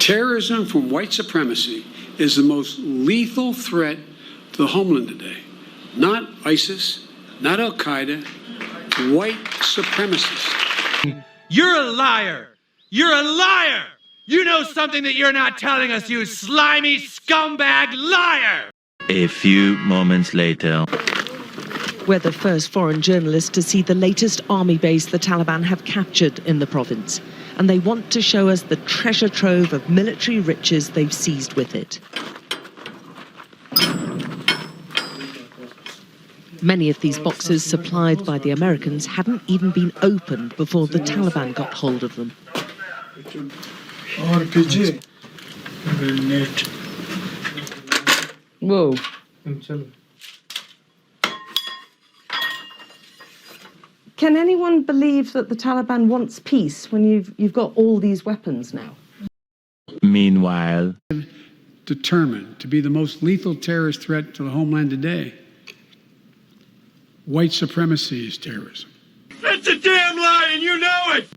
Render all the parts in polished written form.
Terrorism from white supremacy is the most lethal threat to the homeland today. Not ISIS, not Al-Qaeda, white supremacists. You're a liar! You're a liar! You know something that you're not telling us, you slimy scumbag liar! A few moments later. We're the first foreign journalists to see the latest army base the Taliban have captured in the province. And they want to show us the treasure trove of military riches they've seized with it. Many of these boxes supplied by the Americans hadn't even been opened before the Taliban got hold of them. RPG. Whoa. Can anyone believe that the Taliban wants peace when you've got all these weapons now? Meanwhile, Determined to be the most lethal terrorist threat to the homeland today. White supremacy is terrorism. That's a damn lie and you know it!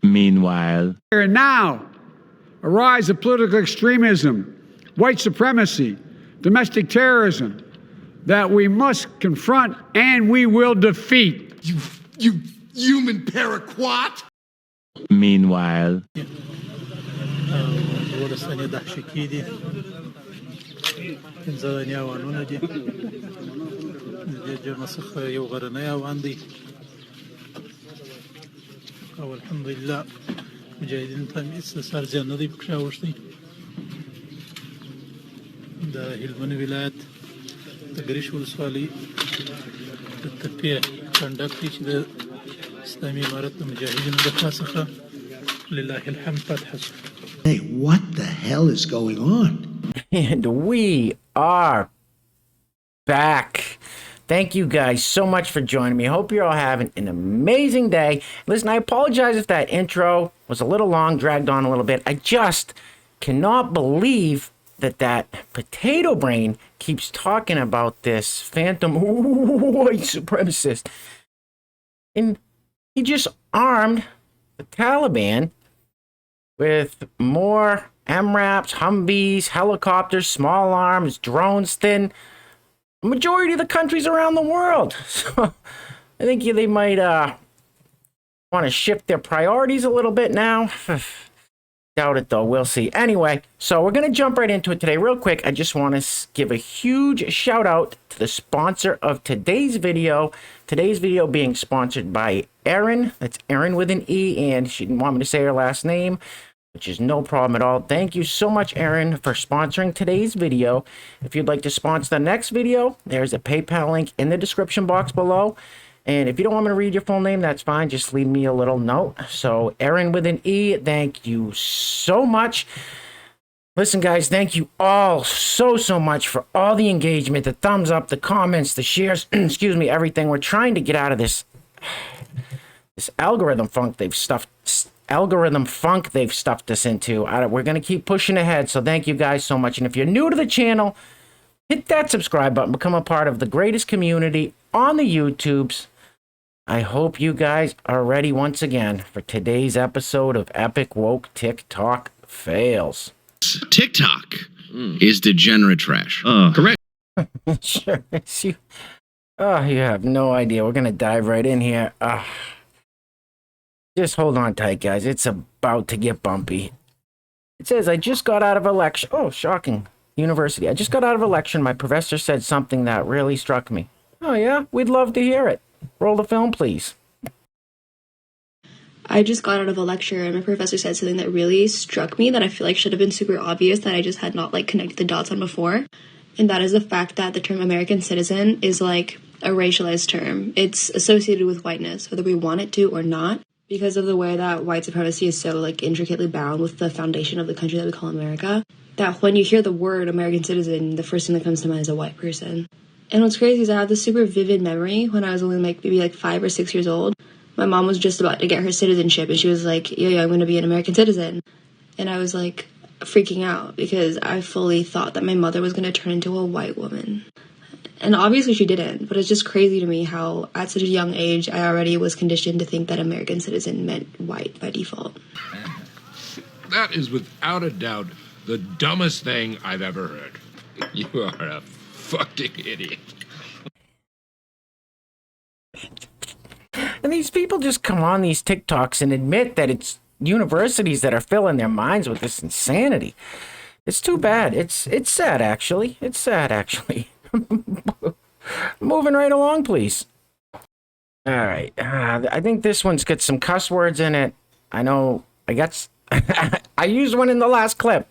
meanwhile. And now, a rise of political extremism, white supremacy, domestic terrorism that we must confront and we will defeat. You human paraquat! Meanwhile. او الحمد لله مجاهدين ته استثار زیان نه دی پکښ راوښتی د هلمند ولایت د ګریش ولسوالۍ د تپې کنډک چې د اسلامي امارت د مجاهدینو د خوا څخه لله الحمد فتح شو. Hey, what the hell is going on? And we are back. Thank you guys so much for joining me. Hope you're all having an amazing day. Listen, I apologize if that intro was a little long, dragged on a little bit. I just cannot believe that potato brain keeps talking about this phantom white supremacist. And he just armed the Taliban with more MRAPs, Humvees, helicopters, small arms, drones, majority of the countries around the world. So I think they might want to shift their priorities a little bit now. Doubt it though, we'll see. Anyway, so we're going to jump right into it today. Real quick, I just want to give a huge shout out to the sponsor of today's video. Today's video being sponsored by Erin. That's Erin with an E, and she didn't want me to say her last name, which is no problem at all. Thank you so much, Erin, for sponsoring today's video. If you'd like to sponsor the next video, there's a PayPal link in the description box below. And if you don't want me to read your full name, that's fine. Just leave me a little note. So, Erin with an E, thank you so much. Listen, guys, thank you all so much for all the engagement, the thumbs up, the comments, the shares, excuse me, everything. We're trying to get out of this algorithm funk they've stuffed us into. We're going to keep pushing ahead, so thank you guys so much. And if you're new to the channel, hit that subscribe button, become a part of the greatest community on the YouTubes. I hope you guys are ready once again for today's episode of Epic Woke TikTok Fails. TikTok is degenerate trash. Correct. Sure. You have no idea. We're going to dive right in here. Just hold on tight, guys. It's about to get bumpy. It says, I just got out of a lecture. Oh, shocking. University. I just got out of a lecture and my professor said something that really struck me. Oh, yeah? We'd love to hear it. Roll the film, please. I just got out of a lecture and my professor said something that really struck me that I feel like should have been super obvious that I just had not connected the dots on before. And that is the fact that the term American citizen is a racialized term. It's associated with whiteness, whether we want it to or not, because of the way that white supremacy is so intricately bound with the foundation of the country that we call America, that when you hear the word American citizen, the first thing that comes to mind is a white person. And what's crazy is I have this super vivid memory when I was only maybe 5 or 6 years old. My mom was just about to get her citizenship and she was like, yo, I'm going to be an American citizen. And I was freaking out because I fully thought that my mother was going to turn into a white woman. And obviously she didn't, but it's just crazy to me how at such a young age I already was conditioned to think that American citizen meant white by default. That is without a doubt the dumbest thing I've ever heard. You are a fucking idiot. And these people just come on these TikToks and admit that it's universities that are filling their minds with this insanity. It's too bad. It's sad, actually. It's sad, actually. Moving right along, please. All right. I think this one's got some cuss words in it. I know. I used one in the last clip.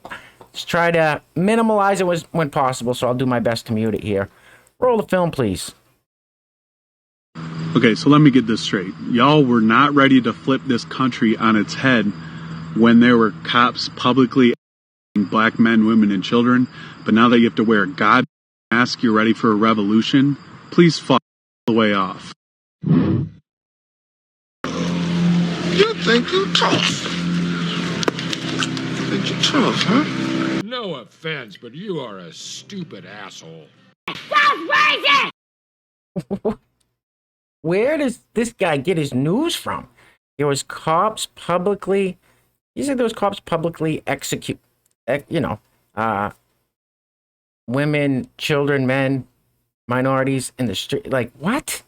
Just try to minimalize it when possible, so I'll do my best to mute it here. Roll the film, please. Okay, so let me get this straight. Y'all were not ready to flip this country on its head when there were cops publicly black men, women, and children. But now that you have to wear a god mask, you're ready for a revolution? Please fuck the way off. You think you're tough? Think you're tough, huh? No offense, but you are a stupid asshole. That's racist! Where does this guy get his news from? There was cops publicly, you said those cops publicly execute, women, children, men, minorities in the street. What?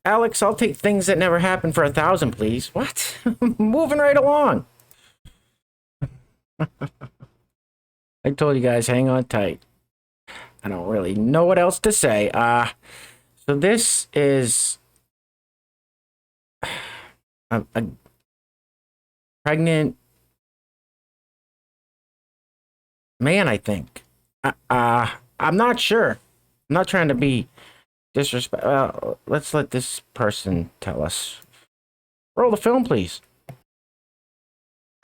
Alex, I'll take things that never happened for 1,000, please. What? Moving right along. I told you guys, hang on tight. I don't really know what else to say. So this is a pregnant man, I think. I'm not sure. I'm not trying to be disrespectful. Let's let this person tell us. Roll the film, please.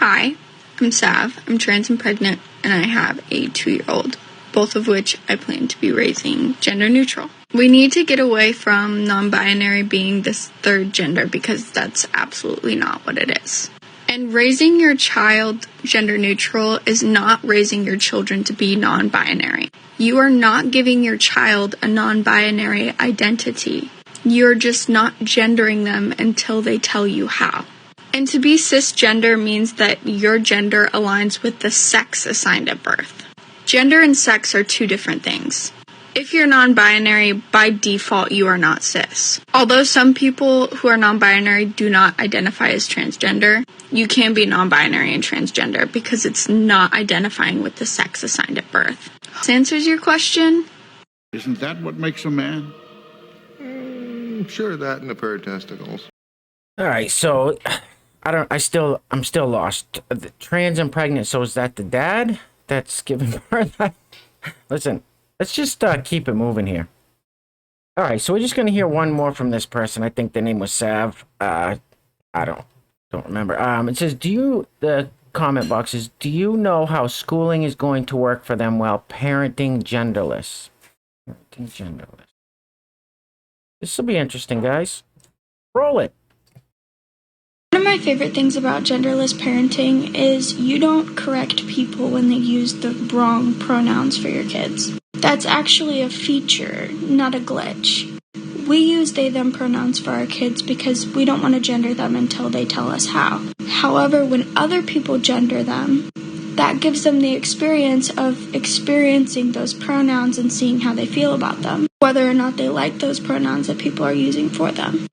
Hi, I'm Sav. I'm trans and pregnant, and I have a 2-year-old, both of which I plan to be raising gender neutral. We need to get away from non-binary being this third gender because that's absolutely not what it is. And raising your child gender neutral is not raising your children to be non-binary. You are not giving your child a non-binary identity. You're just not gendering them until they tell you how. And to be cisgender means that your gender aligns with the sex assigned at birth. Gender and sex are two different things. If you're non-binary, by default, you are not cis. Although some people who are non-binary do not identify as transgender, you can be non-binary and transgender because it's not identifying with the sex assigned at birth. This answers your question? Isn't that what makes a man? Sure, that and a pair of testicles. All right, so I'm still lost. Trans and pregnant. So is that the dad that's giving birth? Listen. Let's just keep it moving here. All right, so we're just going to hear one more from this person. I think the name was Sav. I don't remember. It says, the comment box is, do you know how schooling is going to work for them while parenting genderless? Parenting genderless. This will be interesting, guys. Roll it. One of my favorite things about genderless parenting is you don't correct people when they use the wrong pronouns for your kids. That's actually a feature, not a glitch. We use they, them pronouns for our kids because we don't want to gender them until they tell us how. However, when other people gender them, that gives them the experience of experiencing those pronouns and seeing how they feel about them, whether or not they like those pronouns that people are using for them.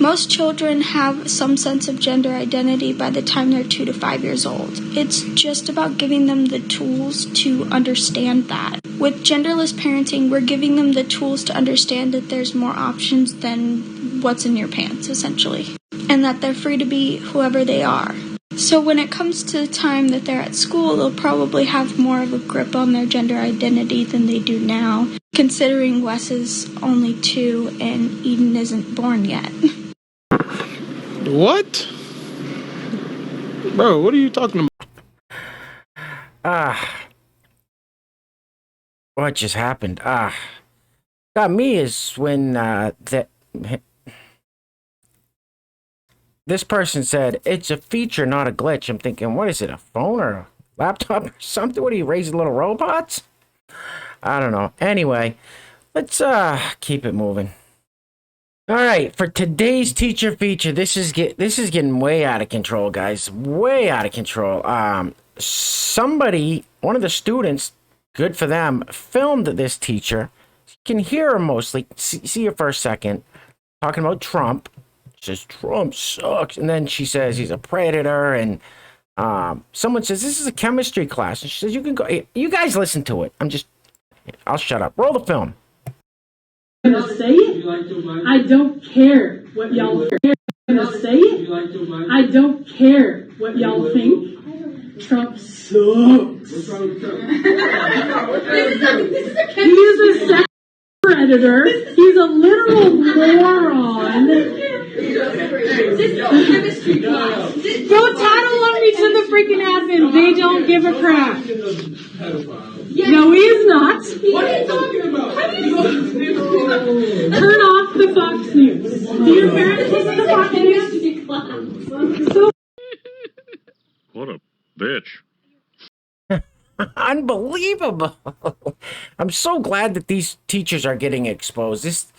Most children have some sense of gender identity by the time they're 2 to 5 years old. It's just about giving them the tools to understand that. With genderless parenting, we're giving them the tools to understand that there's more options than what's in your pants, essentially, and that they're free to be whoever they are. So when it comes to the time that they're at school, they'll probably have more of a grip on their gender identity than they do now, considering Wes is only 2 and Eden isn't born yet. What? Bro, what are you talking about? What just happened? Got me is when this person said it's a feature, not a glitch. I'm thinking, what is it, a phone or a laptop or something? What are you, raising little robots? I don't know. Anyway, let's keep it moving. All right, for today's teacher feature, this is getting way out of control, guys. Way out of control. Somebody, one of the students, good for them, filmed this teacher. You can hear her mostly. See her for a second, talking about Trump. She says Trump sucks, and then she says he's a predator. And someone says this is a chemistry class, and she says you can go. You guys listen to it. I'll shut up. Roll the film. Gonna say it? I don't care what y'all think. Gonna say it? I don't care what y'all think. Trump sucks. What's wrong with Trump? He is a sex predator. He's a literal moron. Go tattle on me to the freaking admin. They don't give a crap. No, he is not. What are you talking about? Turn off the Fox News. Do your parents listen to Fox News? So what a bitch. Unbelievable. I'm so glad that these teachers are getting exposed.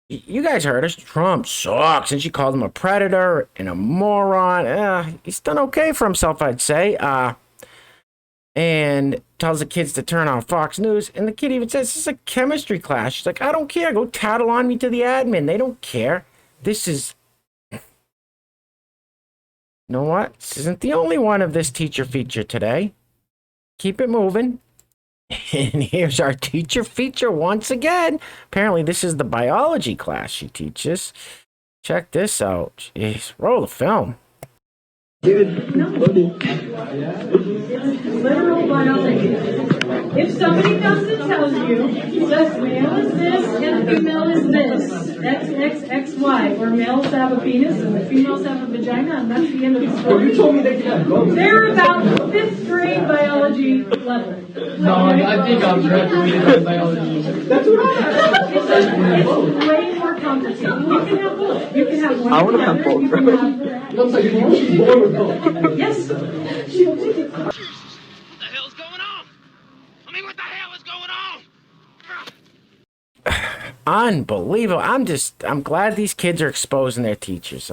You guys heard us. Trump sucks. And she called him a predator and a moron. He's done okay for himself, I'd say. And tells the kids to turn on Fox News. And the kid even says, this is a chemistry class. She's like, I don't care. Go tattle on me to the admin. They don't care. This is... You know what? This isn't the only one of this teacher feature today. Keep it moving. And here's our teacher feature once again. Apparently this is the biology class she teaches. Check this out. Jeez, roll the film. literal biology. If somebody comes and tells you that male is this and female is this, XXXY, where males have a penis and the females have a vagina, and that's the end of the story. You told me they can go. They're about 5th grade biology level. No, I think I'm graduated in biology. That's right. It's way more complicated. You can have both. You can have one. I want to have both. You can have... Looks like she's born with both. Yes. She'll take it. Unbelievable. I'm glad these kids are exposing their teachers.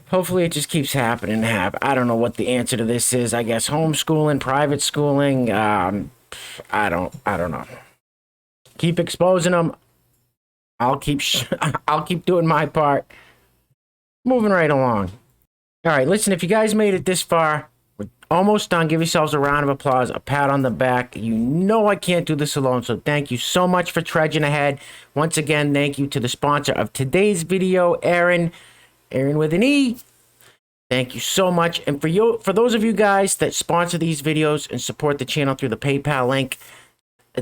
Hopefully it just keeps happening. I don't know what the answer to this is. I guess homeschooling, private schooling. I don't know. Keep exposing them. I'll keep doing my part. Moving right along. All right, listen, if you guys made it this far, we're almost done. Give yourselves a round of applause, a pat on the back. You know I can't do this alone, so thank you so much for trudging ahead. Once again, thank you to the sponsor of today's video, Aaron with an E. Thank you so much. And for those of you guys that sponsor these videos and support the channel through the PayPal link,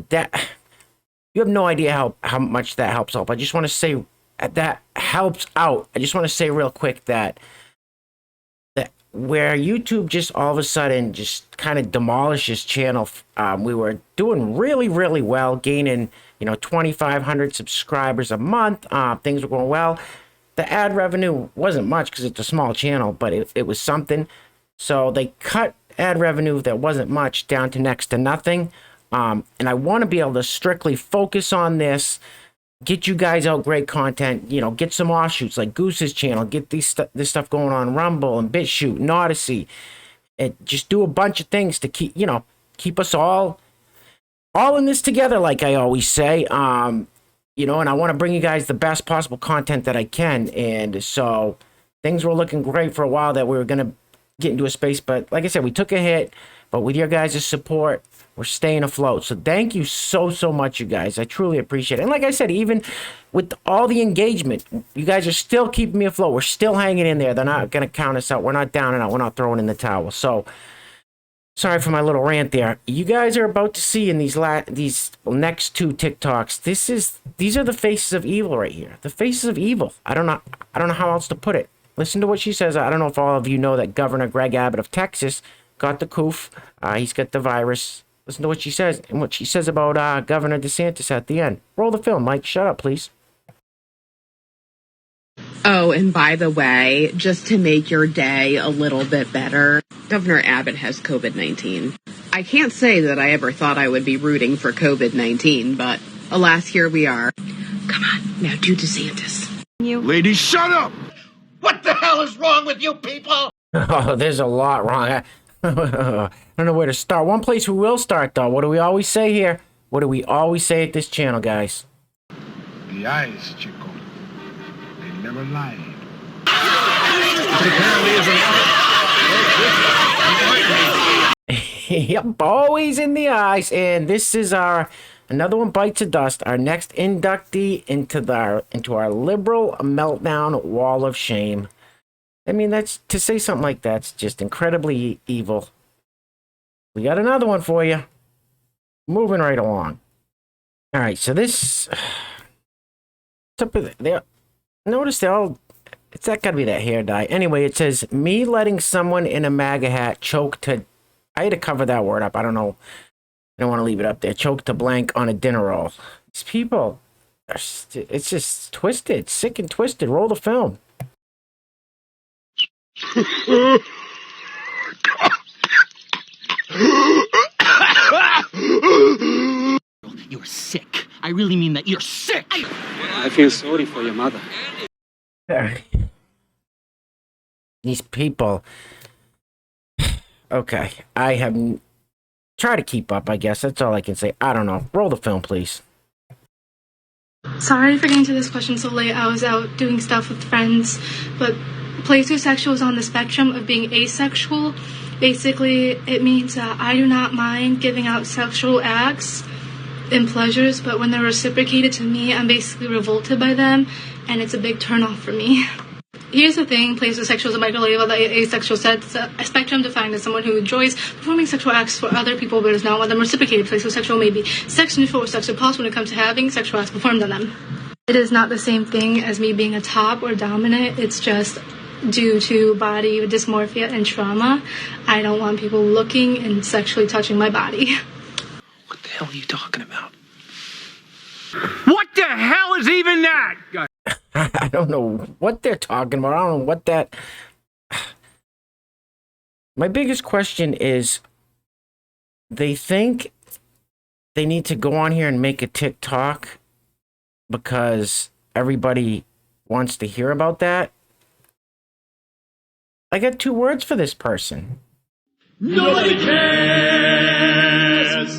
that you have no idea how much that helps out. I just want to say that helps out. I just want to say real quick that where YouTube just all of a sudden just kind of demolishes channel, we were doing really, really well, gaining 2,500 subscribers a month. Things were going well. The ad revenue wasn't much because it's a small channel, but it was something. So they cut ad revenue that wasn't much down to next to nothing. And I want to be able to strictly focus on this, get you guys out great content, you know, get some offshoots like Goose's channel, get this stuff going on Rumble and BitChute and Odyssey, and just do a bunch of things to keep, you know, keep us all in this together, like I always say. You know, and I want to bring you guys the best possible content that I can. And so things were looking great for a while that we were going to get into a space, but like I said, we took a hit, but with your guys' support, we're staying afloat. So thank you so much, you guys. I truly appreciate it. And like I said, even with all the engagement, you guys are still keeping me afloat. We're still hanging in there. They're not going to count us out. We're not down and out. We're not throwing in the towel. So sorry for my little rant there. You guys are about to see in these next 2 TikToks. These are the faces of evil right here. The faces of evil. I don't know how else to put it. Listen to what she says. I don't know if all of you know that Governor Greg Abbott of Texas got the coof. He's got the virus. Listen to what she says and what she says about Governor DeSantis at the end. Roll the film, Mike. Shut up, please. Oh, and by the way, just to make your day a little bit better, Governor Abbott has COVID-19. I can't say that I ever thought I would be rooting for COVID-19, but alas, here we are. Come on, now do DeSantis. Ladies, shut up! What the hell is wrong with you people? Oh, there's a lot wrong. I don't know where to start. One place we will start, though. What do we always say here? What do we always say at this channel, guys? The eyes, Chico. They never lie. Yep, always in the eyes. And this is another one bites of dust. Our next inductee into our liberal meltdown wall of shame. I mean, that's to say something like that's just incredibly evil. We got another one for you. Moving right along. All right, so this. Notice they're all. It's that gotta be that hair dye. Anyway, it says me letting someone in a MAGA hat choke to. I had to cover that word up. I don't know. I don't want to leave it up there. Choke to blank on a dinner roll. These people, it's just twisted, sick and twisted. Roll the film. You're sick. I really mean that. You're sick. I feel sorry for your mother. These people. Okay, I have try to keep up. I guess that's all I can say. I don't know. Roll the film, please. Sorry for getting to this question so late. I was out doing stuff with friends, but plagiosexual is on the spectrum of being asexual. Basically, it means that I do not mind giving out sexual acts and pleasures, but when they're reciprocated to me, I'm basically revolted by them, and it's a big turnoff for me. Here's the thing, plagiosexual is a micro-label. The asexual spectrum defined as someone who enjoys performing sexual acts for other people but does not want them reciprocated. Plagiosexual may be sex neutral or sex repulsed when it comes to having sexual acts performed on them. It is not the same thing as me being a top or dominant. It's just due to body dysmorphia and trauma. I don't want people looking and sexually touching my body. What the hell are you talking about? What the hell is even that? I don't know what they're talking about. I don't know what that. My biggest question is they think they need to go on here and make a TikTok because everybody wants to hear about that. I got 2 words for this person. Nobody cares.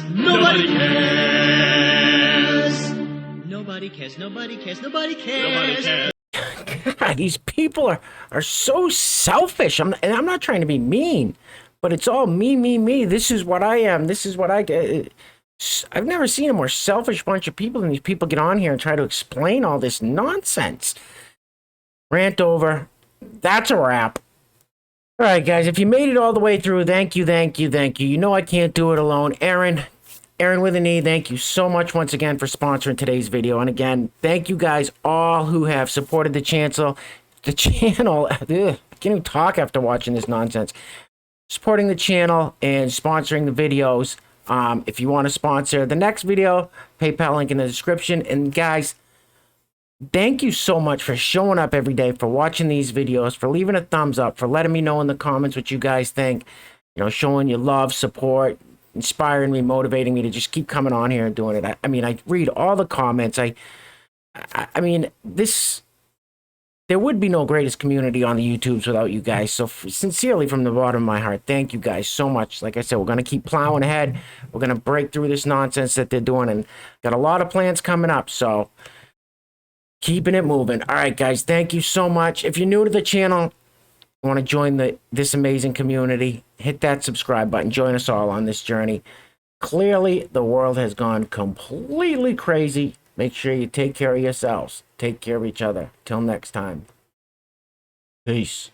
Nobody cares. Nobody cares. Nobody cares. Nobody cares. Nobody cares. God, these people are so selfish. And I'm not trying to be mean, but it's all me. This is what I am. This is what I get. I've never seen a more selfish bunch of people than these people get on here and try to explain all this nonsense. Rant over. That's a wrap. All right, guys, if you made it all the way through, thank you. You know I can't do it alone. Aaron with an E, thank you so much once again for sponsoring today's video. And again, thank you guys all who have supported the channel. I can't even talk after watching this nonsense. Supporting the channel and sponsoring the videos. If you want to sponsor the next video, PayPal link in the description. And guys, thank you so much for showing up every day, for watching these videos, for leaving a thumbs up, for letting me know in the comments what you guys think. You know, showing your love, support, inspiring me, motivating me to just keep coming on here and doing it. I mean, I read all the comments. I mean, there would be no greatest community on the YouTubes without you guys. So sincerely, from the bottom of my heart, thank you guys so much. Like I said, we're going to keep plowing ahead. We're going to break through this nonsense that they're doing, and got a lot of plans coming up. So keeping it moving. All right, guys, thank you so much. If you're new to the channel, you want to join this amazing community, hit that subscribe button. Join us all on this journey. Clearly, the world has gone completely crazy. Make sure you take care of yourselves. Take care of each other. Till next time. Peace.